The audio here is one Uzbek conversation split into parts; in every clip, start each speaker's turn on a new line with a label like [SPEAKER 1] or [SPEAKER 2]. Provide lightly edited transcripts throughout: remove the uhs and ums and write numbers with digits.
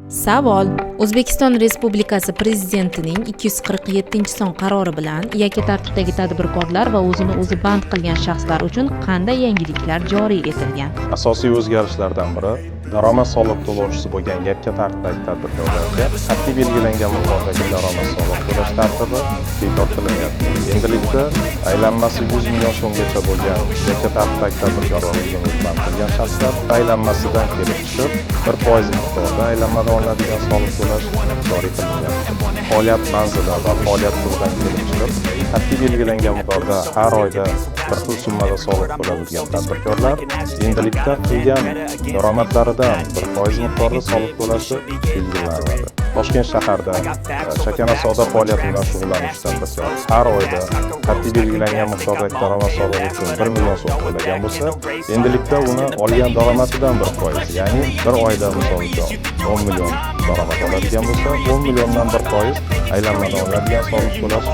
[SPEAKER 1] Savol: O'zbekiston Respublikasi Prezidentining 247-son qarori bilan yakka tartibdagi tadbirkorlar va o'zini o'zi band qilgan shaxslar uchun qanday yangiliklar joriy etilgan?
[SPEAKER 2] Asosiy o'zgarishlardan biri daromad soliq to'lovchisi bo'lgan yakka tartibdagi tadbirkorlarga qat'iy belgilangan miqdordagi daromad soliq to'lash tartibi bekor qilingan. Endilikda aylanmasi 100 million so'mgacha bo'lgan yakka tartibdagi tadbirkor va o'zini o'zi band qilgan shaxslar aylanmasidan kelib chiqib 1% miqdorda aylanmadan olinadigan soliq to'lash joriy qilingan. Faoliyat manzidan va faoliyat turidan kelib chiqib qat'iy belgilangan miqdorda har oyda bir xil summada soliq to'laydigan tadbirkorlar endilikda qilgan daromadlaridan 1% miqdorda soliq to'lashi belgilanadi. Toshkent shaharda chakana savdo faoliyati bilan shug'ullanuvchi tadbirkor har oyda qat'iy belgilangan miqdordagi daromad solig'i uchun 1 million so'm to'lagan bo'lsa, endilikda uni olgan daromadidan 1%, ya'ni bir oyda misol uchun 10 million daromad oladigan bo'lsa, 10 milliondan 1% aylanmadan olinadigan soliq to'lash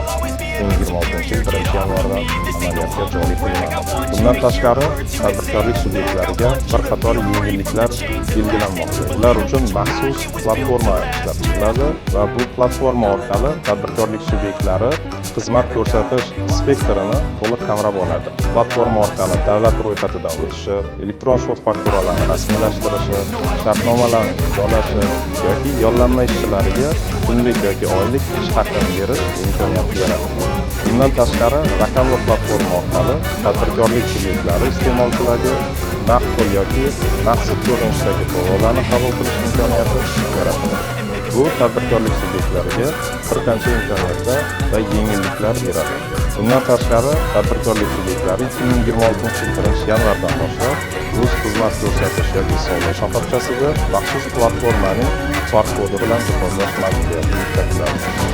[SPEAKER 2] 2026-yil 1-yanvardan amaliyotga joriy qilinadi. Bundan tashqari, tadbirkorlik subyektlariga bir qator yengilliklar belgilanmoqda. Ular uchun maxsus platforma ishlab chiqiladi va bu platforma orqali tadbirkorlik subyektlari xizmat ko'rsatish spektrini to'liq qamrab oladi. Platforma orqali davlat ro'yxatidan o'tishi, elektron shot fakturalarni rasmiylashtirishi, shartnomalarni imzolashi yoki yollanma ishchilariga kunlik yoki oylik ish haqini berish imkoniyati yaratadi. Bundan tashqari, raqamli platforma orqali tadbirkorlik subyektlari iste'molchilarga naqd pul yoki naqd ko'rinishdagi to'lovlarni qabul qilish imkoniyati yaratadi. Bu tadbirkorlik subyektlariga bir qancha imkoniyatlar va yengilliklar beradi. Bundan tashqari, tadbirkorlik subyektlari 2026-yil 1-yanvardan boshlab o'z xizmat ko'rsatish yoki savdo shoxobchasiga maxsus platformaning barkodi bilan jihozlash majburiyati yuklatiladi.